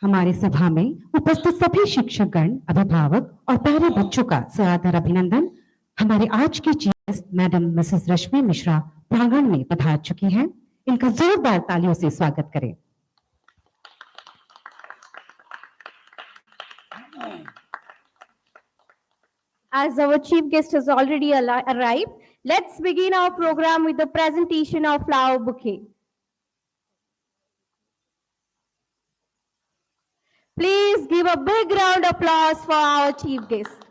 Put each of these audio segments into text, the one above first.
हमारे सभा में उपस्थित सभी शिक्षकगण, अभिभावक और प्यारे बच्चों का सरादर अभिनंदन। हमारे आज की चीफ गेस्ट मैडम मिसेस रश्मि मिश्रा प्रांगण में पधार चुकी हैं। इनका जोरदार तालियों से स्वागत करें। As our chief guest has already arrived, let's begin our program with the presentation of flower bouquet. Please give a big round of applause for our chief guest.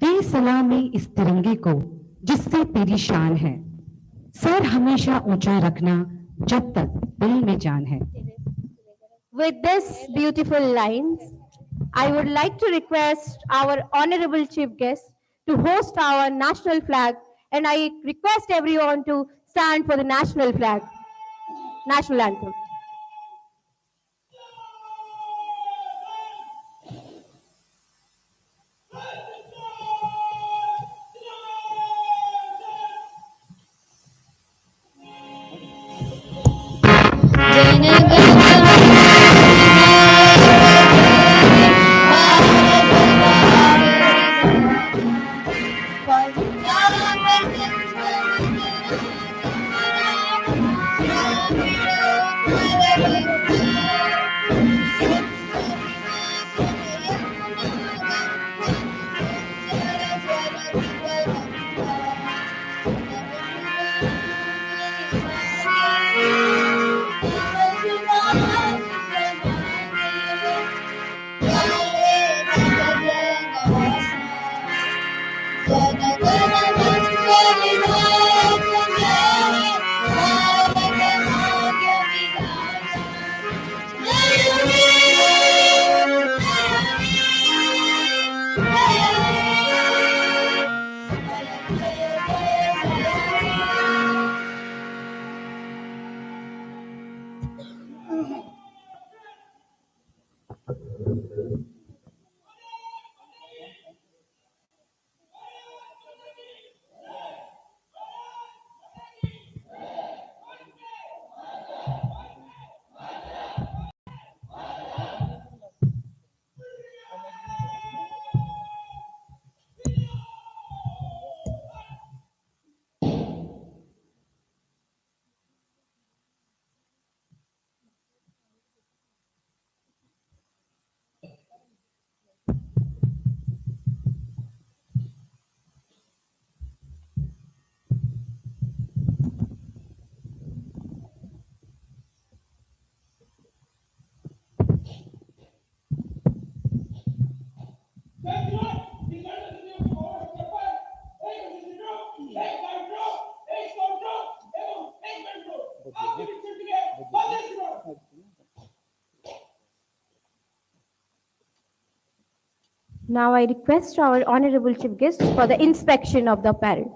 दे सलामी इस तिरंगे को जिससे तेरी शान है, सर हमेशा ऊंचा रखना जब तक दिल में जान है। With this beautiful lines, I would like to request our honorable chief guest to host our national flag, and I request everyone to stand for the national flag, national anthem. Now I request our honorable chief guest for the inspection of the parade.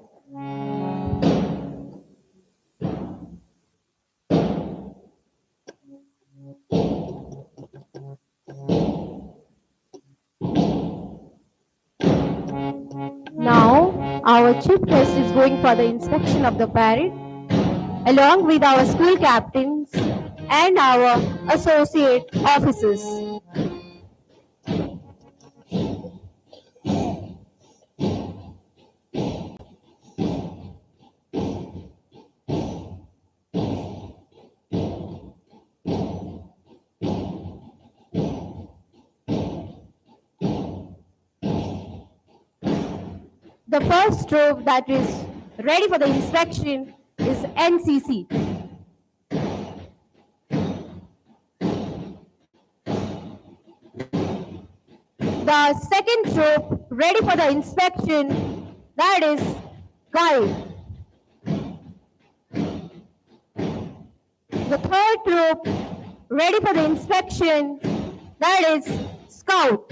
Now our chief guest is going for the inspection of the parade along with our school captains and our associate officers. The first troop that is ready for the inspection is NCC. The second troop ready for the inspection, that is Guide. The third troop ready for the inspection, that is Scout.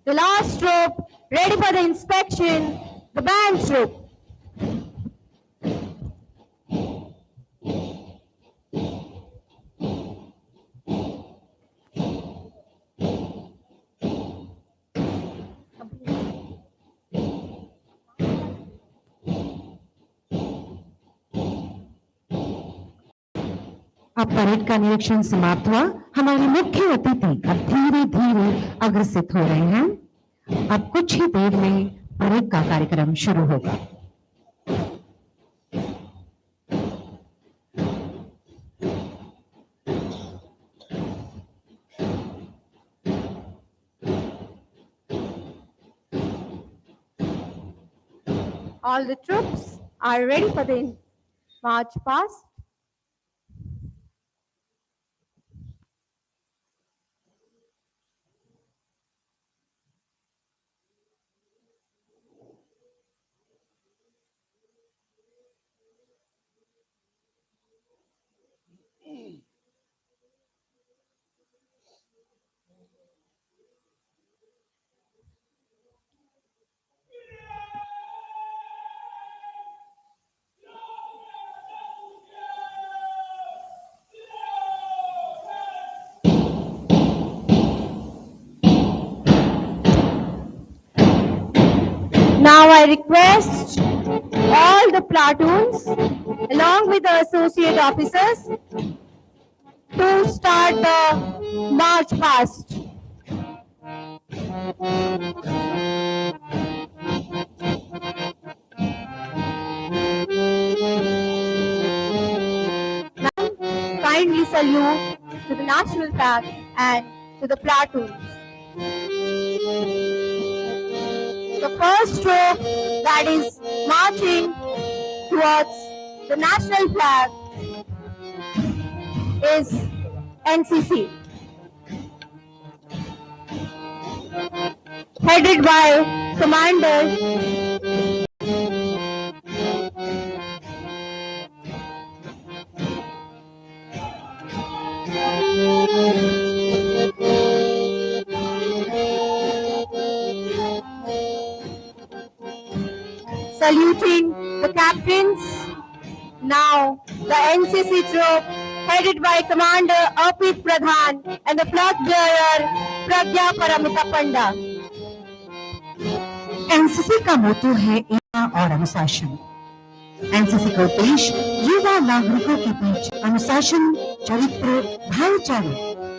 The last troop ready for the inspection, the band troop. अब parade का निरीक्षण समाप्त हुआ। हमारे मुख्य अतिथि अब धीरे धीरे अग्रसित हो रहे हैं। अब कुछ ही देर में परेड का कार्यक्रम शुरू होगा। All the troops are ready for the march past. Now I request all the platoons along with the associate officers to start the march past. Now, kindly salute to the national flag and to the platoons. The first troop that is marching towards the national flag is NCC, headed by Commander saluting the captains. Now the NCC troop headed by Commander Arpit Pradhan and the flag bearer Pragya Paramita Panda. NCC का मोटो है एकता और अनुशासन। NCC का उद्देश्य युवा नागरिकों के बीच अनुशासन, चरित्र, भाईचारे,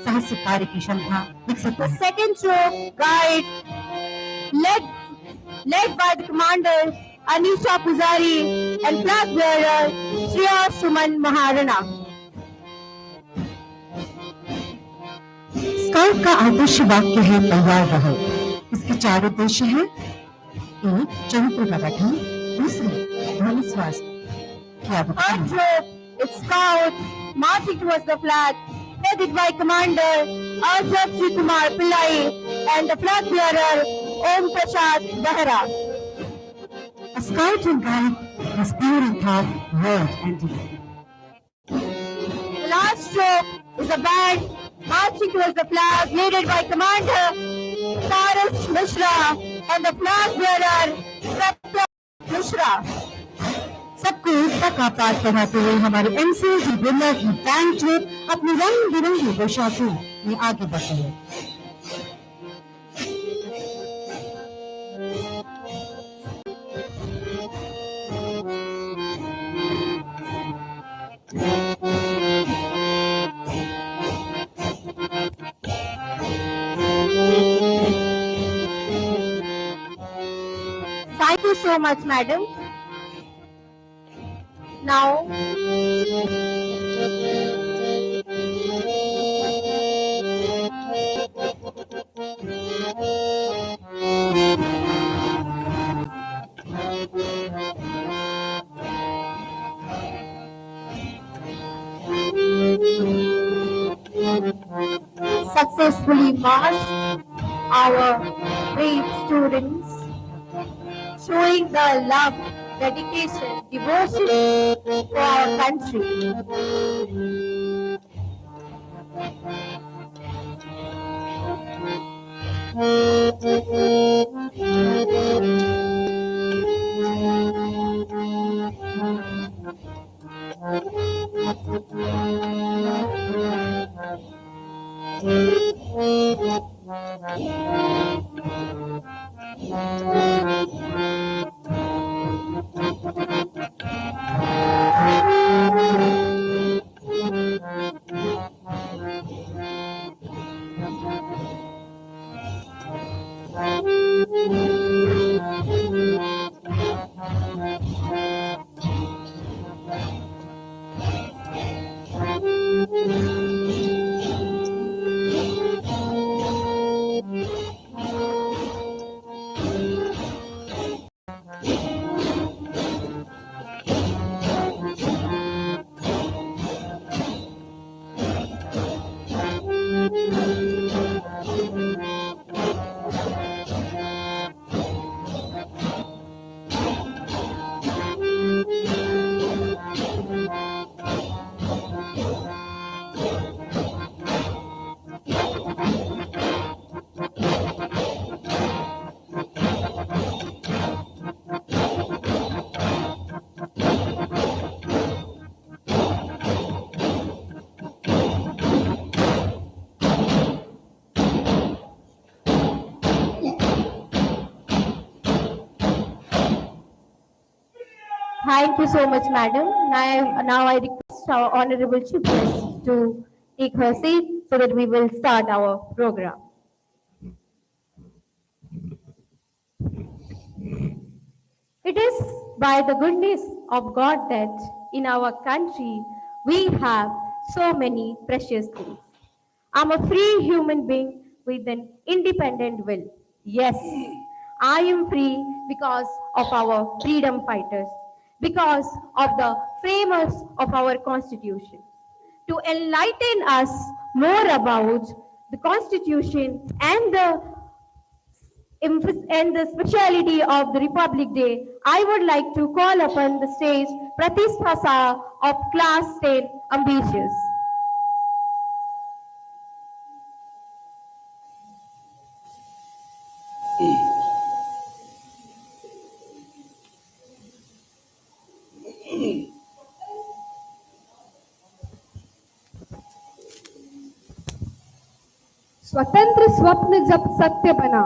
साहसिक कार्य की क्षमता विकसित The है। second troop guide led by the Commander Anisha Pujari and flag bearer Shriya Suman Maharana. Scout का आदर्श वाक्य है तैयार रहो। इसके चार उद्देश्य हैं: एक, चरित्र का गठन; दूसरे, ध्वनि स्वास्थ्य की Third अवधारणा; troop is Scout marching towards the flag, headed by Commander Arjat Sri Kumar Pillai and the flag bearer Om Prasad Behra. A scout and guide is pure in thought, word and deed. The last troop is a band marching towards the flag, led by Commander Taras Mishra and the flag bearer Satya Mishra. सबको एकता का पाठ पढ़ाते हुए हमारे NCC Burla की bank trip अपनी रंग बिरंगी पोशाकों में आगे बढ़ रही है। Thank you so much, madam. Now, successfully marched our brave students, showing the love, dedication, devotion for our country. Thank you so much, madam. Now I request our honorable chief guest to take her seat so that we will start our program. It is by the goodness of God that in our country we have so many precious things. I'm a free human being with an independent will. Yes, I am free because of our freedom fighters, because of the framers of our constitution. To enlighten us more about the constitution and the speciality of the Republic Day, I would like to call upon the stage Pratishtha Sa of Class 10 Ambitious. स्वतंत्र स्वप्न जब सत्य बना,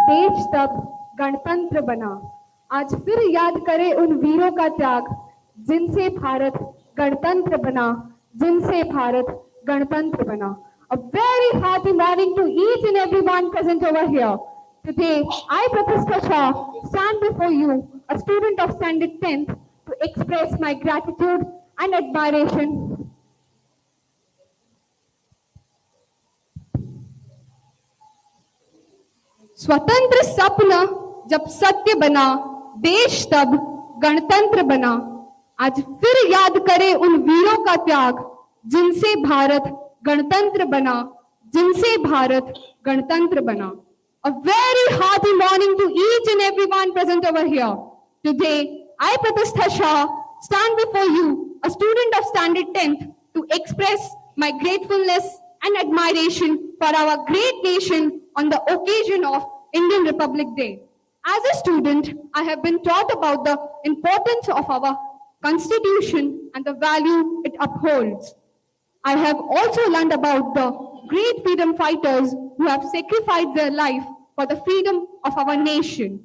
देश तब गणतंत्र बना। आज फिर याद करें उन वीरों का त्याग, जिनसे भारत गणतंत्र बना, जिनसे भारत गणतंत्र बना। A very happy morning to each and everyone present over here. Today, I, Pratishtha Shah, stand before you, a student of Standard 10th, to express my gratitude and admiration. स्वतंत्र सपना जब सत्य बना, देश तब गणतंत्र बना। आज फिर याद करें उन वीरों का त्याग, जिनसे भारत गणतंत्र बना, जिनसे भारत गणतंत्र बना। A very hearty morning to each and everyone present over here. Today, I, Pratishtha Shah, stand before you, a student of Standard 10th, to express my gratefulness and admiration for our great nation on the occasion of Indian Republic Day. As a student, I have been taught about the importance of our constitution and the value it upholds. I have also learned about the great freedom fighters who have sacrificed their life for the freedom of our nation.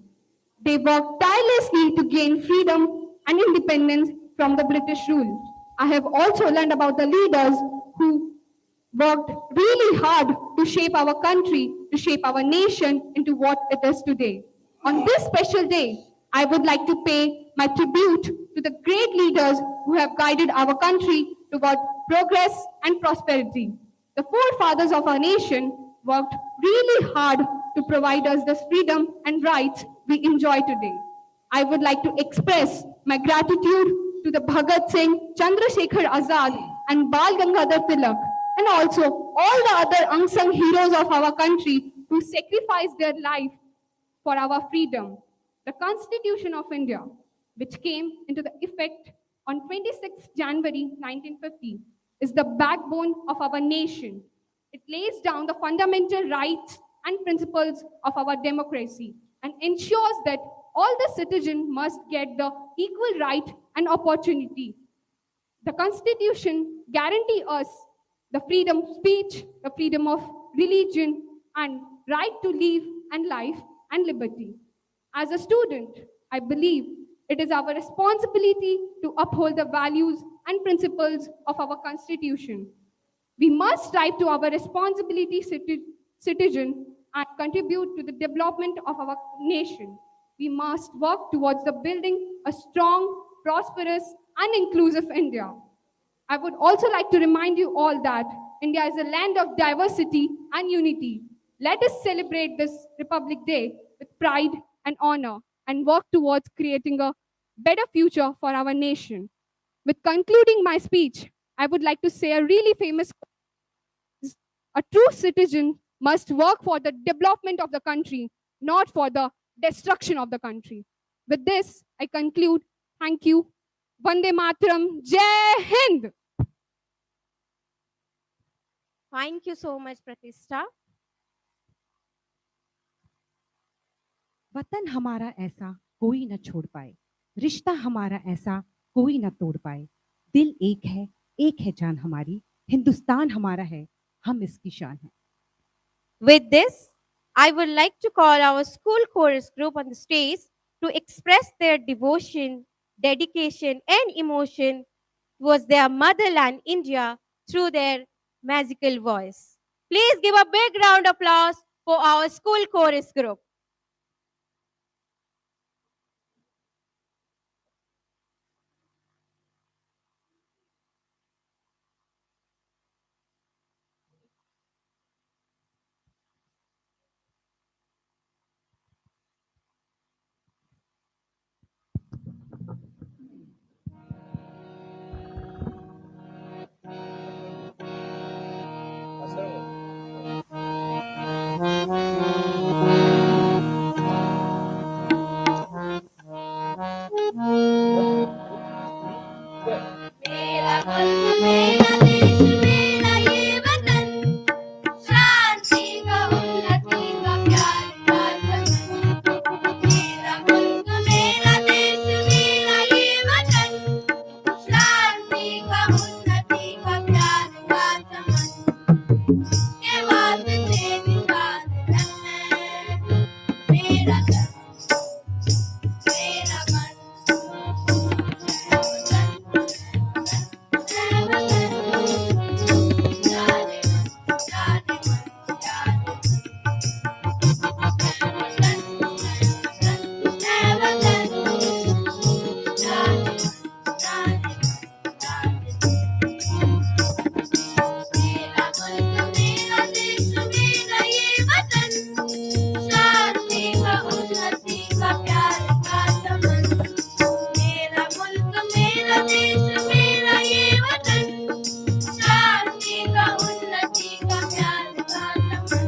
They worked tirelessly to gain freedom and independence from the British rule. I have also learned about the leaders who worked really hard to shape our country, to shape our nation into what it is today. On this special day, I would like to pay my tribute to the great leaders who have guided our country toward progress and prosperity. The forefathers of our nation worked really hard to provide us this freedom and rights we enjoy today. I would like to express my gratitude to the Bhagat Singh, Chandrasekhar Azad, and Bal Gangadhar Tilak, and also all the other unsung heroes of our country who sacrificed their life for our freedom. The Constitution of India, which came into the effect on 26 January 1950, is the backbone of our nation. It lays down the fundamental rights and principles of our democracy and ensures that all the citizens must get the equal right and opportunity. The Constitution guarantees us the freedom of speech, the freedom of religion, and right to live and life and liberty. As a student, I believe it is our responsibility to uphold the values and principles of our Constitution. We must strive to our responsibility citizen and contribute to the development of our nation. We must work towards the building a strong, prosperous, and inclusive India. I would also like to remind you all that India is a land of diversity and unity. Let us celebrate this Republic Day with pride and honor and work towards creating a better future for our nation. With concluding my speech, I would like to say a really famous quote. A true citizen must work for the development of the country, not for the destruction of the country. With this, I conclude. Thank you. Vande Mataram. Jai Hind. Thank you so much, Pratishtha. वतन हमारा ऐसा कोई न छोड़ पाए, रिश्ता हमारा ऐसा कोई न तोड़ पाए। दिल एक है जान हमारी, हिंदुस्तान हमारा है, हम इसकी शान है। With this, I would like to call our school chorus group on the stage to express their devotion, dedication, and emotion towards their motherland, India, through their magical voice. Please give a big round of applause for our school chorus group. मेरा मुल्क मेरा देश मेरा ये वतन शांति का उन्नति का प्यार का चमन मेरा मुल्क मेरा देश मेरा ये वतन शांति का उन्नति का प्यार का चमन के वास्ते निशान है मेरा तन मेरा मन मेरा मुल्क मेरा देश मेरा ये वतन शांति का उन्नति का प्यार का चमन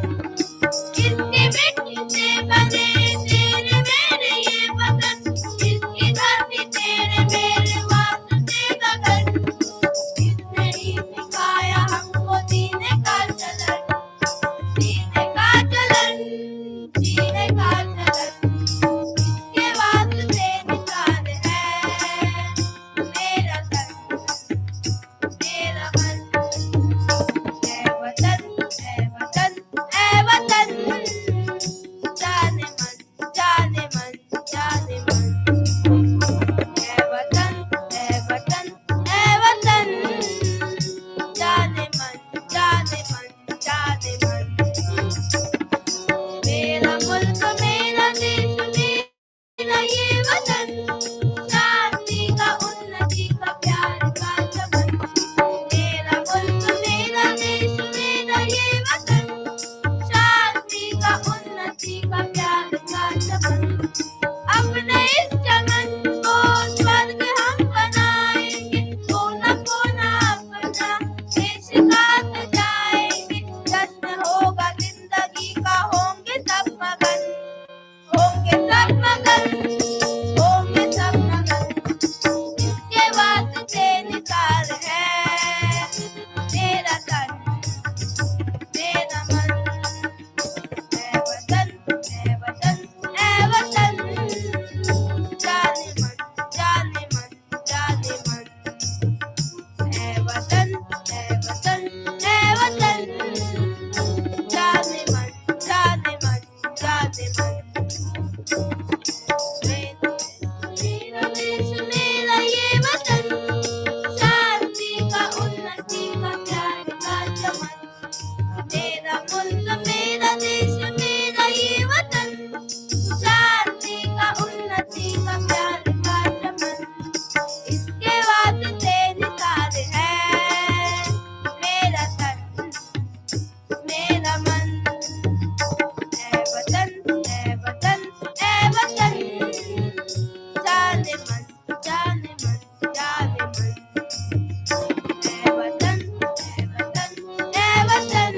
इसके मिट्टी से बने तेरे मेरे ये वतन इसकी धरती तेरे मेरे वास्ते गगन इसने ही सिखाया हमको जीने का चलन जीने का चलन जीने का चलन इसके वास्ते निशान है मेरा तन मेरा मन है वतन है वतन है वतन जाने मन जाने मन जाने मन है वतन है वतन है वतन जाने मन जाने मन जाने मन मेरा मुल्क मेरा देश मेरा ये वतन शांति का उन्नति का प्यार का चमन मेरा मुल्क मेरा देश मेरा ये वतन शांति का उन्नति का प्यार का चमन अपने इस चमन को स्वर्ग हम बनाएंगे कोना कोना अपना देश का सजाएंगे जश्न होगा जिंदगी का होंगे सब मगन होंगे सब मगन होंगे सब मगन इसके वास्ते निसार है मेरा तन मेरा मन है वतन है वतन है वतन जाने मन जाने मन जाने मन है वतन है वतन है वतन जाने मन जाने मन जाने मन मेरा देश मेरा ये वतन शांति का उन्नति का प्यार का चमन मेरा मुल्क मेरा देश मेरा ये वतन शांति का उन्नति का प्यार का चमन इसके वास्ते निसार है मेरा तन मेरा मन है वतन है वतन है वतन जाने मन जाने मन जाने मन है वतन है वतन है वतन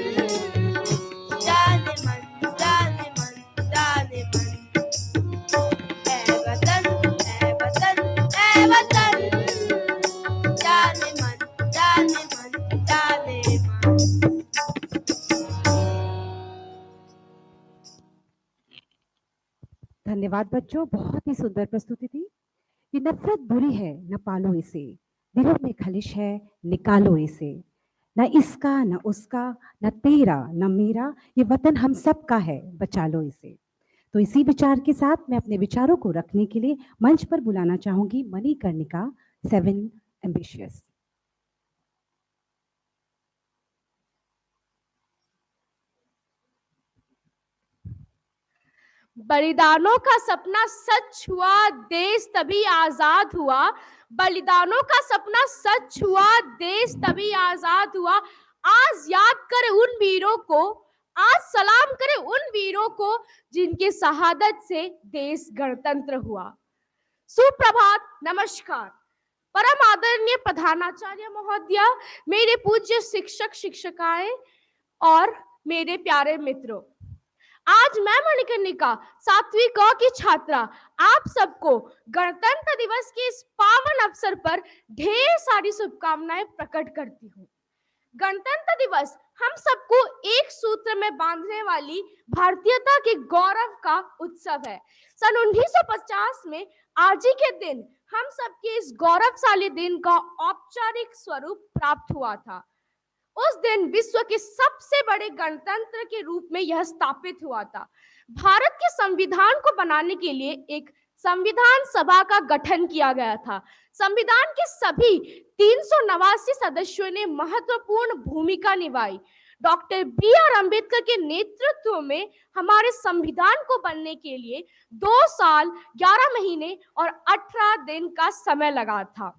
जाने मन जाने मन जाने मन है वतन है वतन है वतन जाने मन जाने मन जाने मन धन्यवाद बच्चों, बहुत ही सुंदर प्रस्तुति थी। ये नफरत बुरी है, न पालो इसे, दिलों में खलिश है, निकालो इसे। न इसका, न उसका, न तेरा, न मेरा, ये वतन हम सब का है, बचा लो इसे। तो इसी विचार के साथ मैं अपने विचारों को रखने के लिए मंच पर बुलाना चाहूंगी मणिकर्णिका 7 एम्बिशियस। बलिदानों का सपना सच हुआ, देश तभी आजाद हुआ। बलिदानों का सपना सच हुआ, देश तभी आजाद हुआ। आज याद करें उन वीरों को, आज सलाम करें उन वीरों को जिनके शहादत से देश गणतंत्र हुआ। सुप्रभात, नमस्कार। परम आदरणीय प्रधानाचार्य महोदया, मेरे पूज्य शिक्षक शिक्षिकाएं और मेरे प्यारे मित्रों, आज मैं मणिकर्णिका 7वीं क की छात्रा आप सबको गणतंत्र दिवस के इस पावन अवसर पर ढेर सारी शुभकामनाएं प्रकट करती हूँ। गणतंत्र दिवस हम सबको एक सूत्र में बांधने वाली भारतीयता के गौरव का उत्सव है। सन 1950 में आज ही के दिन हम सबके इस गौरवशाली दिन का औपचारिक स्वरूप प्राप्त हुआ था। उस दिन विश्व के सबसे बड़े गणतंत्र के रूप में यह स्थापित हुआ था। भारत के संविधान को बनाने के लिए एक संविधान सभा का गठन किया गया था। संविधान के सभी 389 सदस्यों ने महत्वपूर्ण भूमिका निभाई। डॉक्टर BR अम्बेडकर के नेतृत्व में हमारे संविधान को बनने के लिए 2 साल 11 महीने और 18 दिन का समय लगा था।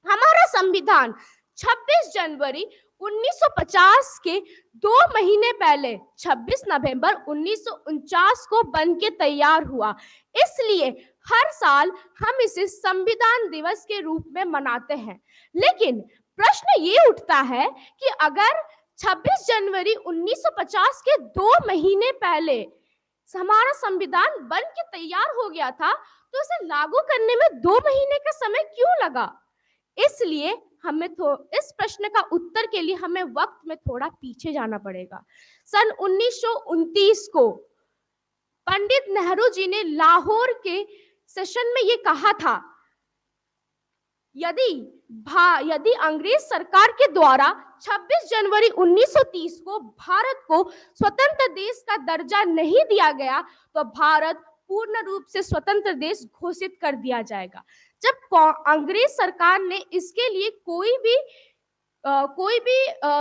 हमारा संविधान 26 जनवरी 1950 के 2 महीने पहले 26 नवंबर 1949 को बन के तैयार हुआ। इसलिए हर साल हम इसे संविधान दिवस के रूप में मनाते हैं। लेकिन प्रश्न ये उठता है कि अगर 26 जनवरी 1950 के 2 महीने पहले हमारा संविधान बन के तैयार हो गया था, तो उसे लागू करने में 2 महीने का समय क्यों लगा? इसलिए हमें इस प्रश्न का उत्तर के लिए हमें वक्त में थोड़ा पीछे जाना पड़ेगा। सन 1929 को पंडित नेहरू जी ने लाहौर के सेशन में ये कहा था, यदि अंग्रेज सरकार के द्वारा 26 जनवरी 1930 को भारत को स्वतंत्र देश का दर्जा नहीं दिया गया तो भारत पूर्ण रूप से स्वतंत्र देश घोषित कर दिया जाएगा। जब अंग्रेज सरकार ने इसके लिए कोई भी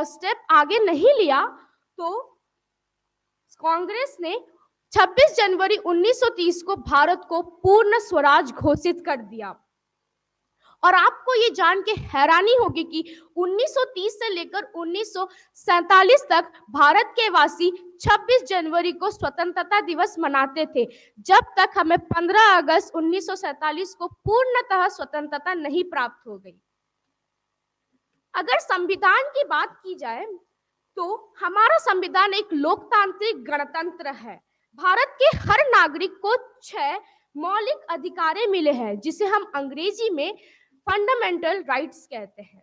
स्टेप आगे नहीं लिया, तो कांग्रेस ने 26 जनवरी 1930 को भारत को पूर्ण स्वराज घोषित कर दिया। और आपको ये जान के हैरानी होगी कि 1930 से लेकर 1947 तक भारत के वासी 26 जनवरी को स्वतंत्रता दिवस मनाते थे, जब तक हमें 15 अगस्त 1947 को पूर्णतः स्वतंत्रता नहीं प्राप्त हो गई। अगर संविधान की बात की जाए तो हमारा संविधान एक लोकतांत्रिक गणतंत्र है। भारत के हर नागरिक को 6 मौलिक अधिकार मिले हैं, जिसे हम अंग्रेजी में फंडामेंटल राइट्स कहते हैं।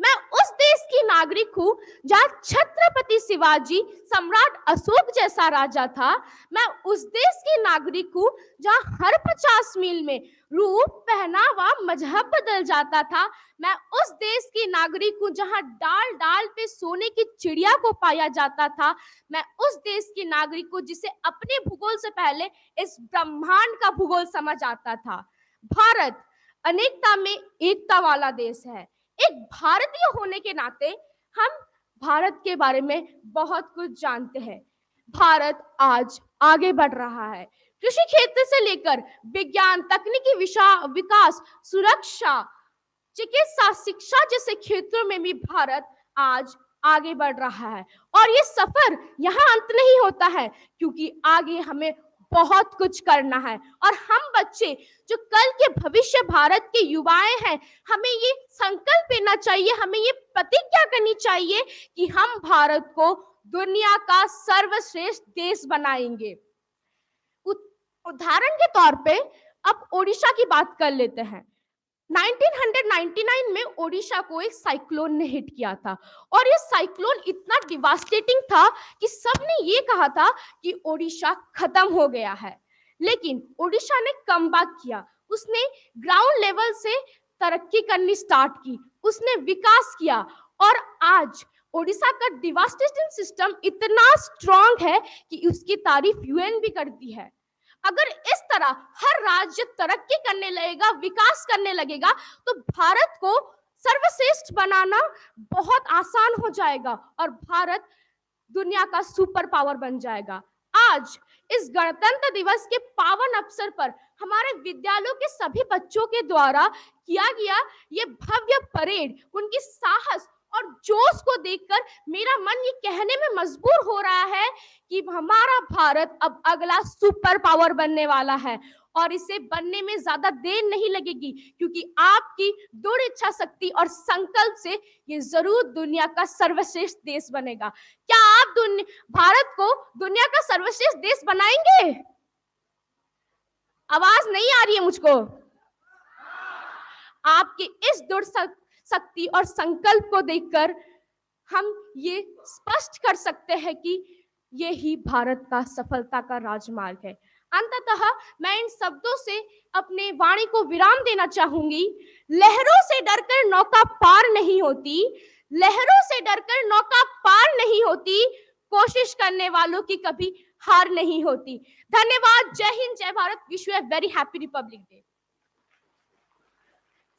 मैं उस देश की नागरिक हूं जहां छत्रपति शिवाजी सम्राट अशोक जैसा राजा था। मैं उस देश की नागरिक हूं जहां हर 50 मील में रूप, पहनावा, मजहब बदल जाता था। मैं उस देश की नागरिक हूं जहां डाल डाल पे सोने की चिड़िया को पाया जाता था। मैं उस देश की नागरिक हूं जिसे अपने भूगोल से पहले इस ब्रह्मांड का भूगोल समझ आता था। भारत अनेकता में एकता वाला देश है। एक भारतीय होने के नाते हम भारत के बारे में बहुत कुछ जानते हैं। भारत आज आगे बढ़ रहा है। कृषि क्षेत्र से लेकर विज्ञान, तकनीकी विकास, सुरक्षा, चिकित्सा, शिक्षा जैसे क्षेत्रों में भी भारत आज आगे बढ़ रहा है। और ये सफर यहाँ अंत नहीं होता है, क्योंकि आगे हमें बहुत कुछ करना है। और हम बच्चे जो कल के भविष्य भारत के युवाएं हैं, हमें ये संकल्प लेना चाहिए, हमें ये प्रतिज्ञा करनी चाहिए कि हम भारत को दुनिया का सर्वश्रेष्ठ देश बनाएंगे। उदाहरण के तौर पे अब ओडिशा की बात कर लेते हैं। 1999 में ओडिशा को एक साइक्लोन ने हिट किया था, और ये साइक्लोन इतना डिवास्टेटिंग था कि सबने ये कहा था कि ओडिशा खत्म हो गया है। लेकिन ओडिशा ने कमबैक किया। उसने ग्राउंड लेवल से तरक्की करनी स्टार्ट की, उसने विकास किया, और आज ओडिशा का डिवास्टेशन सिस्टम इतना स्ट्रांग है कि उसकी तारीफ यूएन भी करती है। अगर इस तरह हर राज्य तरक्की करने लगेगा, विकास करने लगेगा, तो भारत को सर्वश्रेष्ठ बनाना बहुत आसान हो जाएगा और भारत दुनिया का सुपर पावर बन जाएगा। आज इस गणतंत्र दिवस के पावन अवसर पर हमारे विद्यालयों के सभी बच्चों के द्वारा किया गया ये भव्य परेड, उनकी साहस और जोश को देखकर मेरा मन ये कहने में मजबूर हो रहा है कि हमारा भारत अब अगला सुपर पावर बनने वाला है और इसे बनने में ज्यादा देर नहीं लगेगी, क्योंकि आपकी दृढ़ इच्छा शक्ति और संकल्प से ये जरूर दुनिया का सर्वश्रेष्ठ देश बनेगा। क्या आप भारत को दुनिया का सर्वश्रेष्ठ देश बनाएंगे? आवाज नहीं आ रही है मुझको। आपकी इस दृढ़ शक्ति और संकल्प को देखकर हम ये स्पष्ट कर सकते हैं कि ये ही भारत का सफलता का राजमार्ग है। अंततः मैं इन शब्दों से अपने वाणी को विराम देना चाहूंगी। लहरों से डरकर नौका पार नहीं होती, लहरों से डरकर नौका पार नहीं होती, कोशिश करने वालों की कभी हार नहीं होती। धन्यवाद। जय हिंद, जय Bharat. Wish you a very happy Republic day.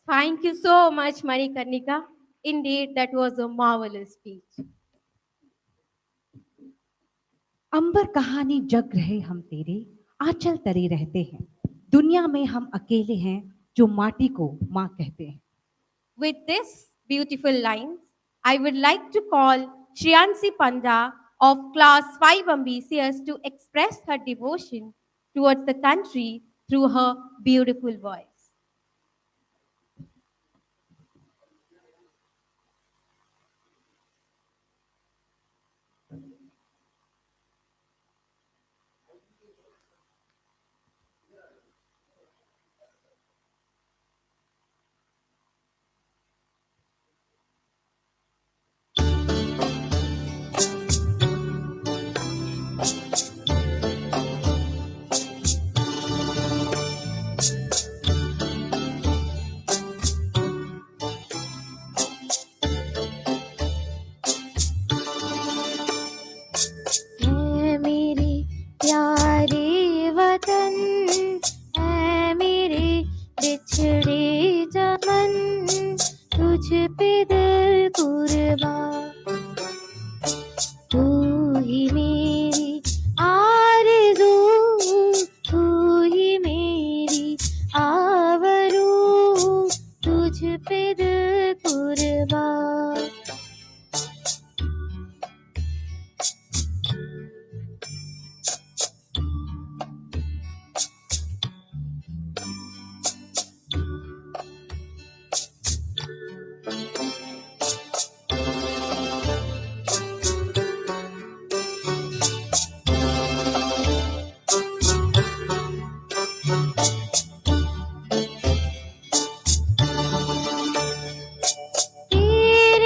Thank you so much, Manikarnika. Indeed, that was a marvelous speech. अंबर कहानी जग रहे हम तेरे, आंचल तरे रहते हैं, दुनिया में हम अकेले हैं जो माटी को माँ कहते हैं। With this beautiful lines, I would like to call Shriyansi Panda of class 5 Ambitious to express her devotion towards the country through her beautiful voice. ऐ मेरे प्यारे वतन, ऐ मेरे बिछड़े चमन, तुझ पे दिल कुर्बान। तू ही मेरी आरज़ू, तू ही मेरी आवरू, तुझ पे दिल कुर्बान। तेरे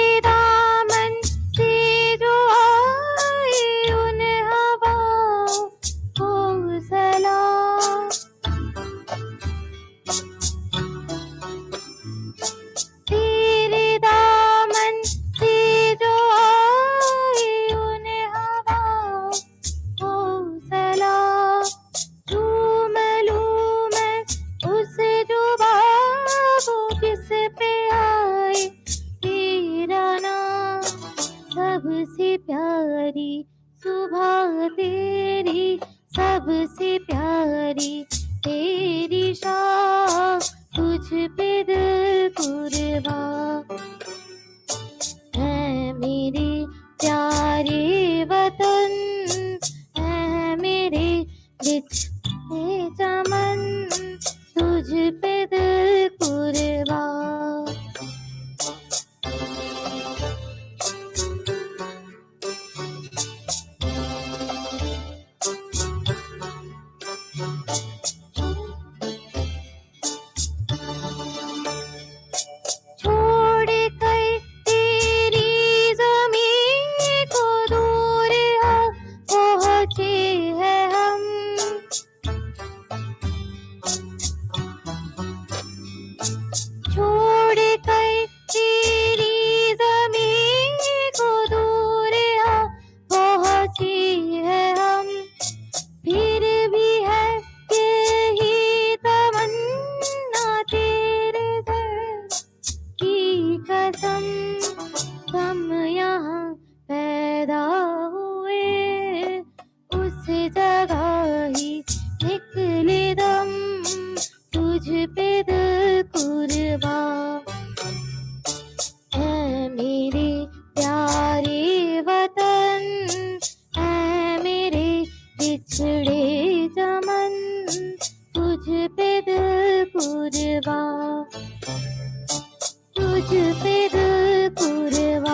पे दिल कुर्बान,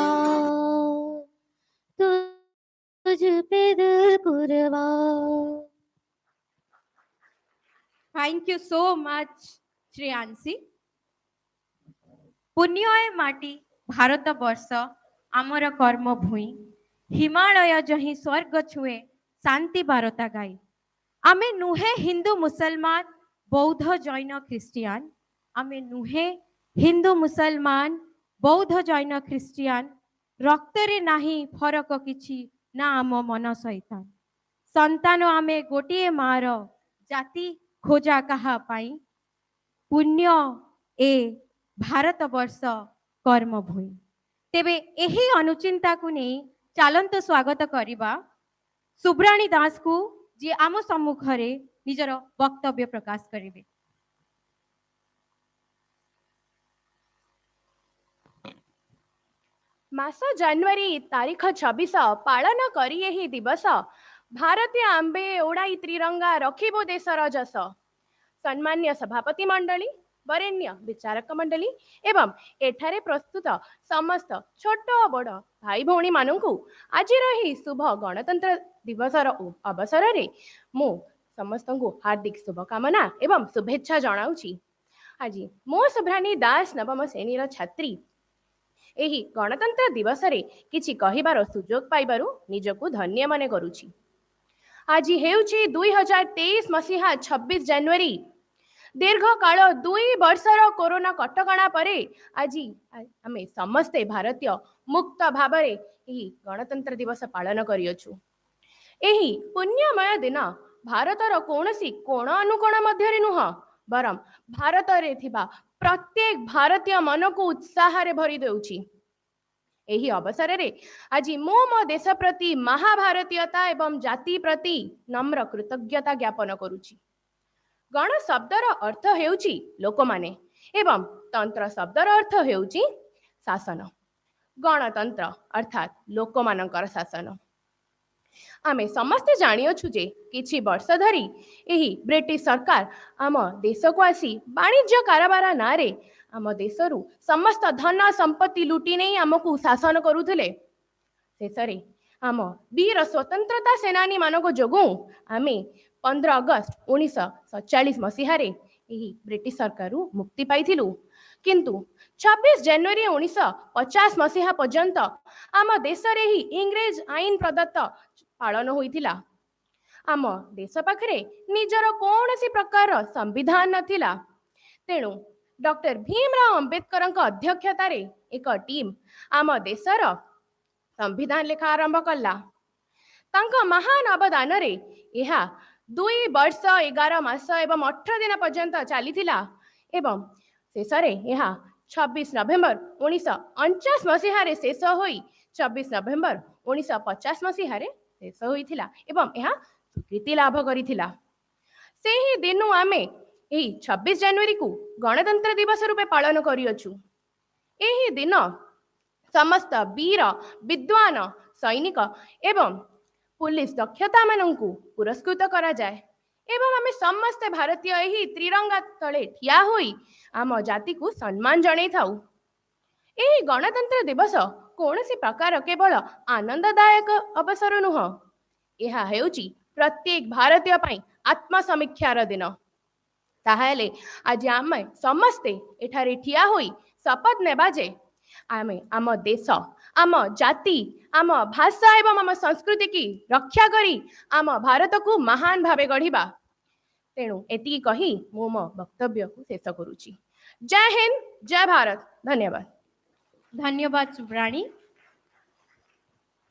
तुझ पे दिल कुर्बान। Thank you so much, Shreyansi. पुण्य माटी भारत वर्ष आमर कर्म भूई, हिमालय जही स्वर्ग छुए शांति बारता गाई। आमे नुहे हिंदू मुसलमान बौद्ध जैन ख्रिस्टियान, आमे नुहे हिंदू मुसलमान बौद्ध जैन ख्रिस्टियान, रक्तरे नाही फरक किछि ना आम मन सैतान। संतान आमे गोटिए मार जाति खोजा कहा पाई, पुण्य ए भारत वर्ष कर्म भूई। तेबे एही अनुचिंता को नहीं चालंत स्वागत करिबा सुब्राणी दास को, जी आम सम्मुखरे निजर वक्तव्य प्रकाश करिवे। मास जनवरी तारीख 26 पालन करी यही दिवस, भारतीय आंबे ओडाई त्रिरंगा रखिबो देशर जस। सम्मान्य सभापति मंडली, वरेण्य विचारक मंडली एवं एठारे प्रस्तुत समस्त छोट बड़ भाई भौणी मानू आज शुभ गणतंत्र दिवसर अवसर रे मु समस्त को हार्दिक शुभकामना एवं शुभेच्छा जनाऊँगी। आज मो सुभ्राणी दास नवम श्रेणी छात्री एही गणतंत्र दिवस रे किछि कहिबार सुजोग पाइबारु निजकु धन्य माने करूछि। आज हेउछि 2023 मसीहा 26 जनवरी। दीर्घ काल 2 वर्षर कोरोना कटकणा परे आज आमे समस्ते भारतीय मुक्त भावरे एही गणतंत्र दिवस पालन करियछु। एही पुण्यमय दिन भारतर कौनसी कोण अनुकोण मध्यरे नुह, बरम भारत रे थिबा प्रत्येक भारतीय मन को उत्साह रे भरी देउछि। एही अवसर रे आज मो देश प्रति महाभारतीयता एवं जाति प्रति नम्र कृतज्ञता ज्ञापन करुछि। गण शब्दर अर्थ हेउछि लोकमाने एवं तंत्र शब्दर अर्थ हेउछि शासन। गणतंत्र अर्थात लोकमानकर शासन। आमे समस्ते जानियछु जे किछि वर्ष धरी एही ब्रिटिश सरकार आम देश को आसी वाणिज्य कारोबार नारे आम देशरू समस्त धन संपत्ति लुटी नहीं आमको शासन करुथिले। शेषरे आम वीर स्वतंत्रता सेनानी मानक जोगु आमे 15 अगस्त 1947 मसीह ब्रिटिश सरकार मुक्ति पाइथिलु। किंतु 26 जनवरी 1950 मसीहा पर्यंत आम देश रे ही इंग्रेज आईन प्रदत्त पालन होइथिला। आम देश पाखरे निजर कौनसी प्रकार संविधान नथिला। तेणु डॉक्टर भीमराव अंबेडकर अध्यक्षतार एक टीम आम देशर संविधान लेखा आरंभ कला। तांका महान अवदान रे यह 2 वर्ष 11 मास एवं 18 दिन पर्यंत चलीथिला एवं शेषरे यह 26 नवेम्बर 1949 मसीह शेष होई 26 नवेम्बर 1950 मसीह शेष होइथिला एवं यह स्वीकृति लाभ करिथिला। सेही दिनु आमे एही 26 जनवरी को गणतंत्र दिवस रूपे पालन करियछु। एही दिन समस्त वीर विद्वान सैनिक एवं पुलिस दक्षता मानू पुरस्कृत करा जाए एवं आमे समस्त भारतीय एही त्रिरंगा तले ठिया होई आम जाति को सम्मान जणाई थाउ। एही गणतंत्र दिवस कौनसी प्रकार केवल आनंददायक अवसर नुह, यह हेउची प्रत्येक भारतीय पाई आत्मसमीक्षार दिन। ताहेले आज आमे समस्ते एठारे ठिया होई शपथ नेबा जे आमे आम देश, आम जाति, आम भाषा एवं आम संस्कृति की रक्षा करी आम भारत को महान भावे गढ़िबा। तेणु एति कही मो वक्तव्य को शेष करुछि। जय हिंद, जय भारत। धन्यवाद। धन्यवाद सुब्राणी।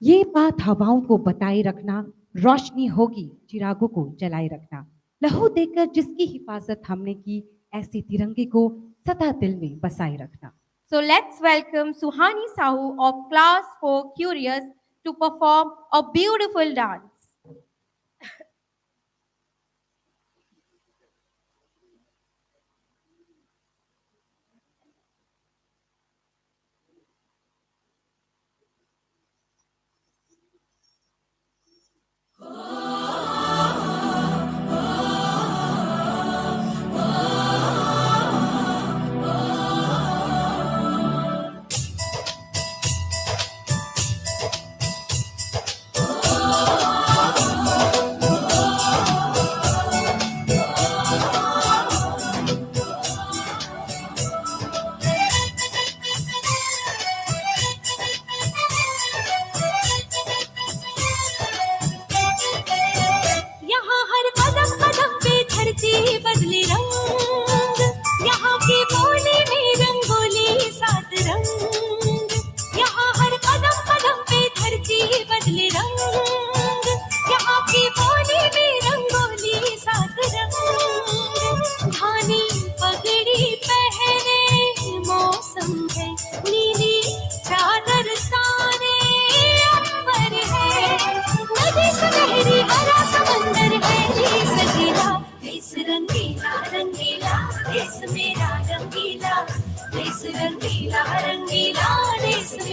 ये बात हवाओं को बताए रखना, रोशनी होगी चिरागों को जलाए रखना। लहू देकर जिसकी हिफाजत हमने की, ऐसे तिरंगे को सदा दिल में बसाए रखना। So let's welcome Suhani Sahu of Class 4 Curious to perform a beautiful dance.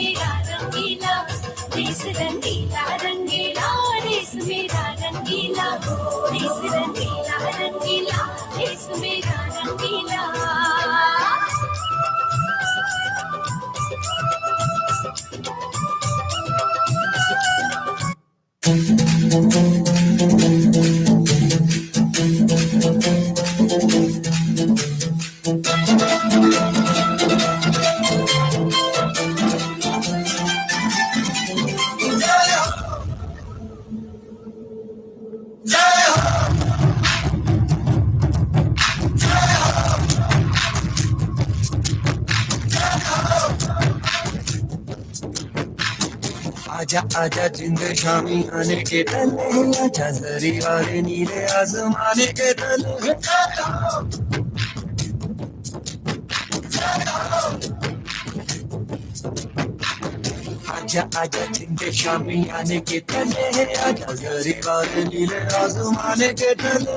मेरा रंगीला, देश रंगीला रंगीला, देश मेरा रंगीला, देश रंगीला रंगीला, देश मेरा रंगीला। आजा आजा जिंद शामी आने के तले, आजा जरी वाले नीले आसमाने के तले। आजा आजा जिंद शामी आने के तले, आजा जरी वाले नीले आसमाने के तले।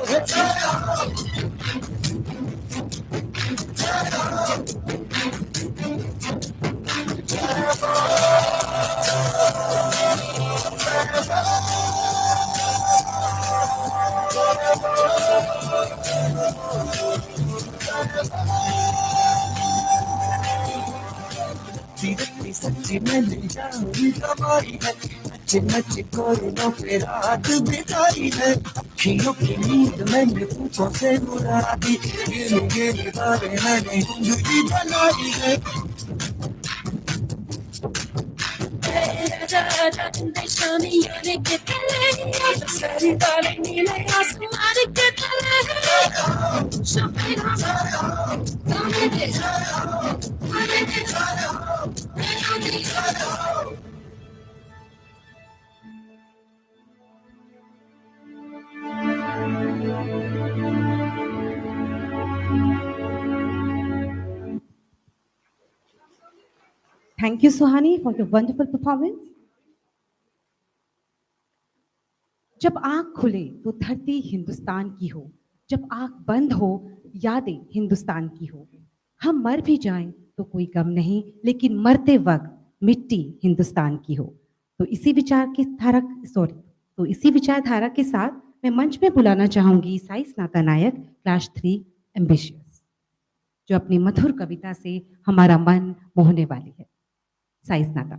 सीधी सच्ची मैं ले जाऊंगी तुम्हारी है, अच्छे नच्चे कोई नो पे रात बिताई है। अखियों की नींद मैंने फूकों से उड़ा दी, गिरी गिरी बातें मैंने उंगली बनाई है। आजा आजा जिंद शामी आने के तले, आजा सारी वाले नीले आसमान के तले। Thank you, Suhani, for your wonderful performance. जब आंख खुले तो धरती हिंदुस्तान की हो, जब आंख बंद हो यादें हिंदुस्तान की हो। हम मर भी जाएं तो कोई गम नहीं, लेकिन मरते वक्त मिट्टी हिंदुस्तान की हो। तो इसी विचारधारा के साथ मैं मंच में बुलाना चाहूंगी साई स्नाता नायक क्लास 3 एम्बिशियस, जो अपनी मधुर कविता से हमारा मन मोहने वाली है। साई स्नाता।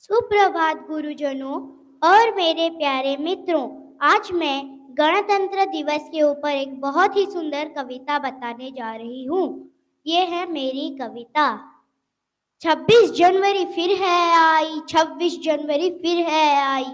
सुप्रभात गुरुजनों और मेरे प्यारे मित्रों, आज मैं गणतंत्र दिवस के ऊपर एक बहुत ही सुंदर कविता बताने जा रही हूँ। ये है मेरी कविता। 26 जनवरी फिर है आई, 26 जनवरी फिर है आई,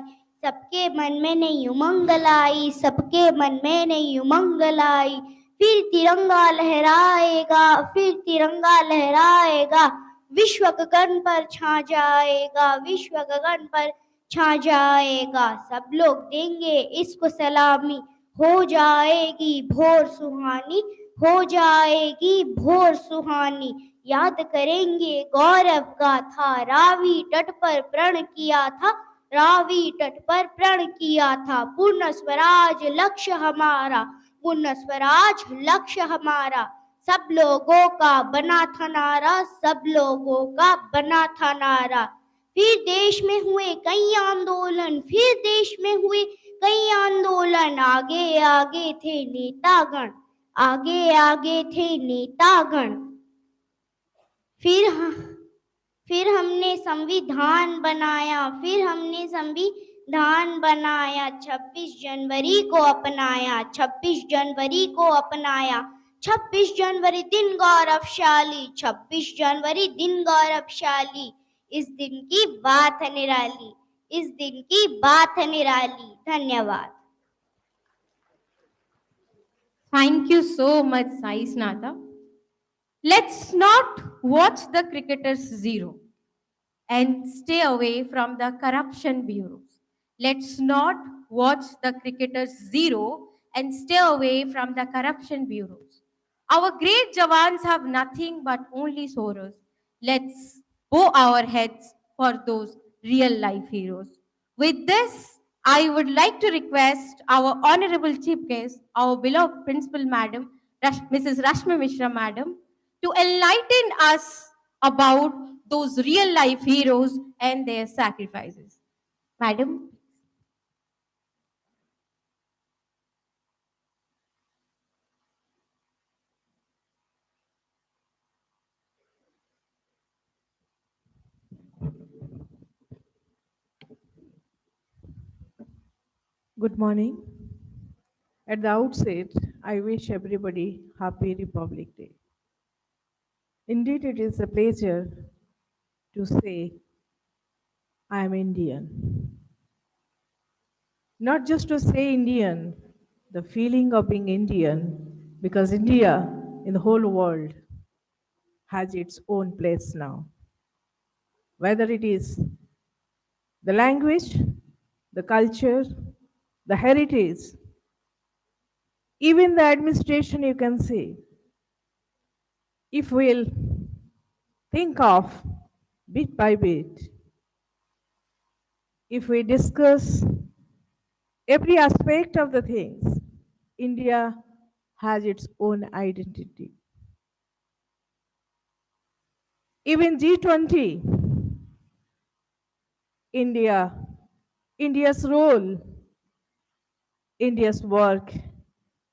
सबके मन में नई उमंग लाई, सबके मन में नई उमंग लाई। फिर तिरंगा लहराएगा, फिर तिरंगा लहराएगा, विश्व गगन पर छा जाएगा, विश्व गगन पर छा जाएगा। सब लोग देंगे इसको सलामी, हो जाएगी भोर सुहानी, हो जाएगी भोर सुहानी। याद करेंगे गौरव गाथा, रावी तट पर प्रण किया था, रावी तट पर प्रण किया था। पूर्ण स्वराज लक्ष्य हमारा, पूर्ण स्वराज लक्ष्य हमारा। सब लोगों का बना था नारा, सब लोगों का बना था नारा। फिर देश में हुए कई आंदोलन, फिर देश में हुए कई आंदोलन। आगे आगे थे नेतागण, आगे आगे थे नेतागण। फिर हमने संविधान बनाया, फिर हमने संविधान बनाया। 26 जनवरी को अपनाया, 26 जनवरी को अपनाया। 26 जनवरी दिन गौरवशाली, 26 जनवरी दिन गौरवशाली। इस दिन की बात है निराली, इस दिन की बात है निराली। धन्यवाद। Thank you so much, Sai Snata. Let's not watch the cricketers zero and stay away from the corruption bureaus. Let's not watch the cricketers zero and stay away from the corruption bureaus. Our great Jawans have nothing but only sorrows. Let's bow our heads for those real life heroes. With this, I would like to request our honorable chief guest, our beloved principal madam, Mrs. Rashmi Mishra madam, to enlighten us about those real life heroes and their sacrifices. Madam. Good morning. At the outset, I wish everybody happy Republic Day. Indeed, it is a pleasure to say I am Indian. Not just to say Indian, the feeling of being Indian, because India in the whole world has its own place now. Whether it is the language, the culture, the heritage, even the administration, you can say, if we'll think of bit by bit, if we discuss every aspect of the things, India has its own identity. Even G20, India's role, India's work,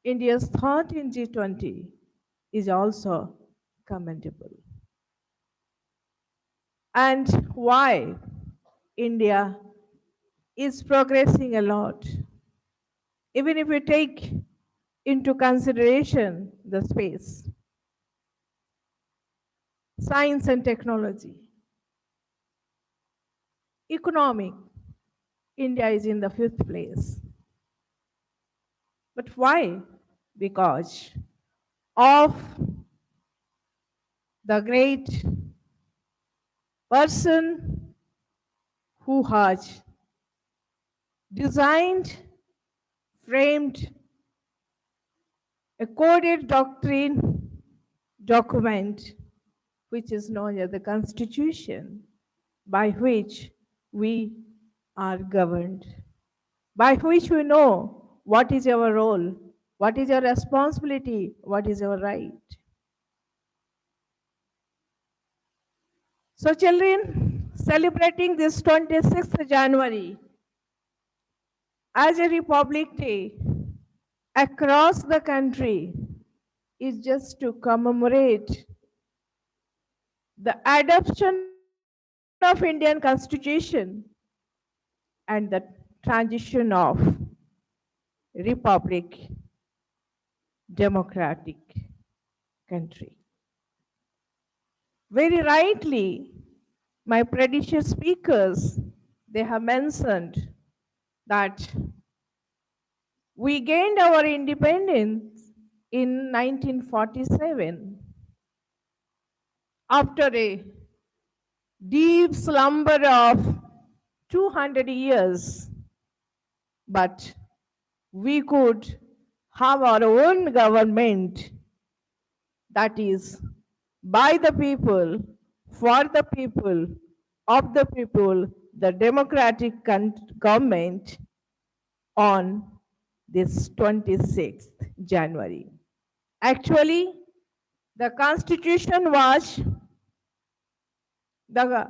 India's thought in G20 is also commendable. And why India is progressing a lot. Even if we take into consideration the space, science and technology, economic, India is in the 5th place. But why? Because of the great person who has designed, framed a coded doctrine document which is known as the Constitution, by which we are governed, by which we know what is our role, what is our responsibility, what is our right. So children, celebrating this 26th January as a Republic Day across the country is just to commemorate the adoption of Indian Constitution and the transition of Republic, democratic country. Very rightly, my predecessor speakers, they have mentioned that we gained our independence in 1947 after a deep slumber of 200 years, but we could have our own government, that is by the people, for the people, of the people, the democratic government on this 26th January. Actually, the Constitution was, the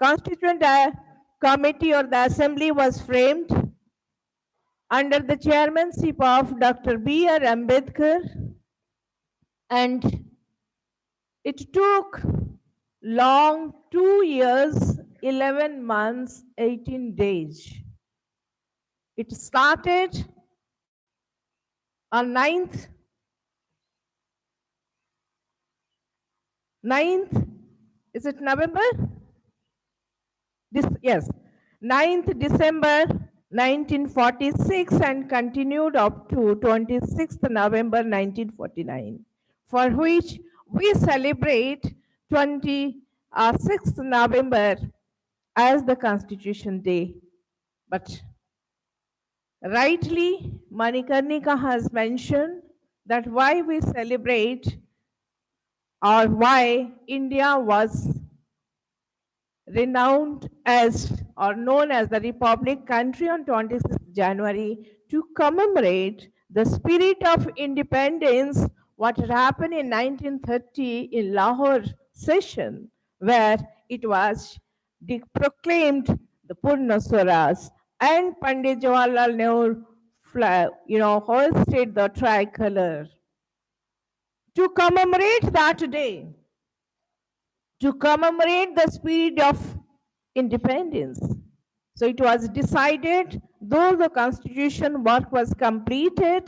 Constituent Committee or the Assembly was framed under the chairmanship of Dr. B.R. Ambedkar, and it took long 2 years, 11 months, 18 days. It started on 9th, is it November? Yes, 9th December 1946 and continued up to 26th November 1949, for which we celebrate 26th November as the Constitution Day. But rightly, Manikarnika has mentioned that why we celebrate or why India was renowned as or known as the Republic country on 26th January to commemorate the spirit of independence, what had happened in 1930 in Lahore session, where it was proclaimed the Purna Swaraj, and Pandit Jawaharlal Nehru hoisted the tricolor. To commemorate that day, to commemorate the spirit of independence. So it was decided, though the constitution work was completed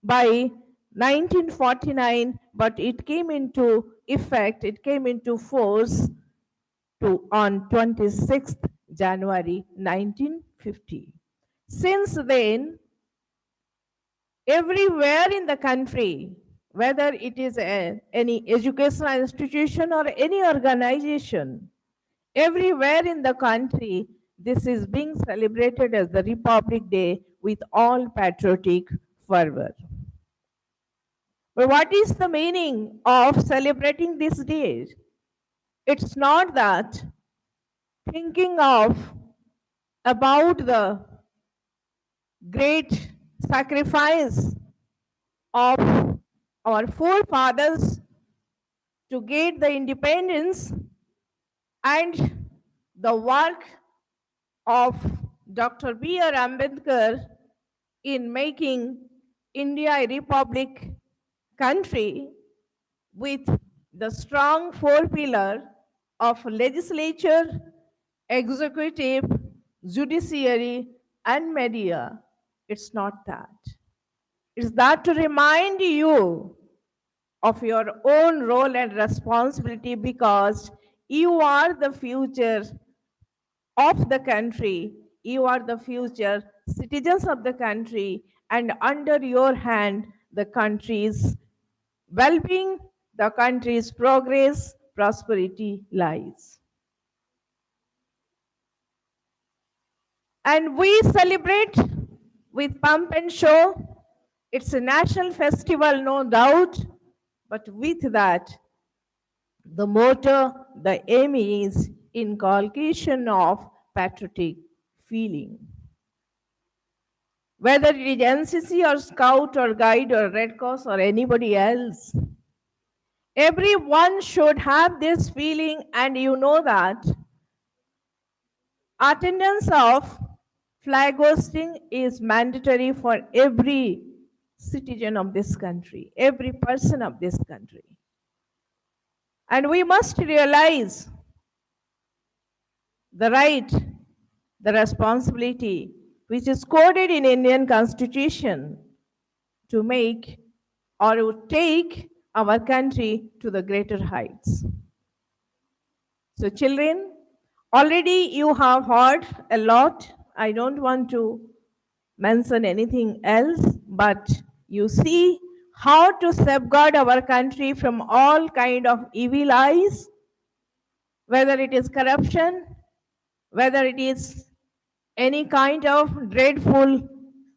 by 1949, but it came into effect, it came into force on 26th January 1950. Since then, everywhere in the country, whether it is any educational institution or any organization, everywhere in the country, this is being celebrated as the Republic Day with all patriotic fervor. But what is the meaning of celebrating this day? It's not that thinking of about the great sacrifice of our forefathers to get the independence and the work of Dr. B.R. Ambedkar in making India a republic country with the strong four pillar of legislature, executive, judiciary, and media. It's not that. It's that to remind you of your own role and responsibility, because you are the future of the country, you are the future citizens of the country, and under your hand, the country's well being, the country's progress, prosperity lies. And we celebrate with pomp and show. It's a national festival, no doubt, but with that, the motto, the aim is inculcation of patriotic feeling. Whether it is NCC or Scout or Guide or Red Cross or anybody else, everyone should have this feeling, and you know that attendance of flag hosting is mandatory for every citizen of this country, every person of this country. And we must realize the right, the responsibility, which is coded in Indian Constitution to make or to take our country to the greater heights. So children, already you have heard a lot. I don't want to mention anything else, but you see how to safeguard our country from all kind of evil eyes, whether it is corruption, whether it is any kind of dreadful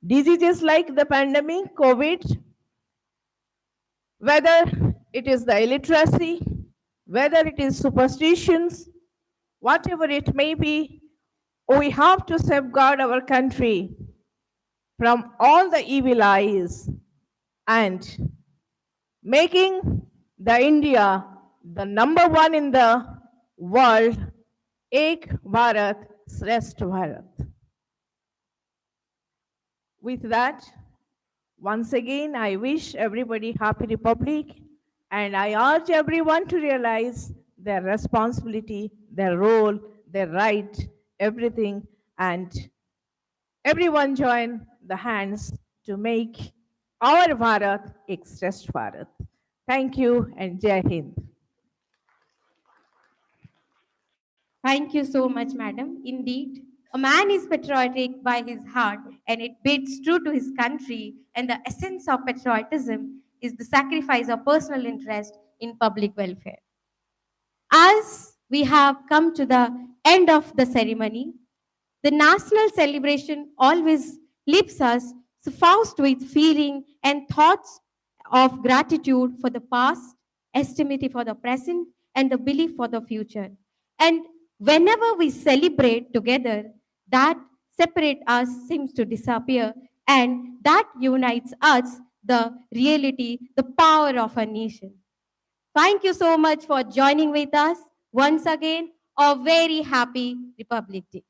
diseases like the pandemic, COVID, whether it is the illiteracy, whether it is superstitions, whatever it may be, we have to safeguard our country from all the evil eyes and making the India the number one in the world, Ek Bharat, Shrestha Bharat. With that, once again, I wish everybody happy Republic, and I urge everyone to realize their responsibility, their role, their right, everything, and everyone join the hands to make our Bharat ek Shrestha Bharat. Thank you and Jai Hind. Thank you so much, madam. Indeed, a man is patriotic by his heart and it bids true to his country, and the essence of patriotism is the sacrifice of personal interest in public welfare. As we have come to the end of the ceremony, the national celebration always leaves us suffused with feeling and thoughts of gratitude for the past, estimate for the present, and the belief for the future. And Whenever we celebrate together, that separate us seems to disappear, and that unites us, the reality, the power of a nation. Thank you so much for joining with us. Once again, a very happy Republic Day.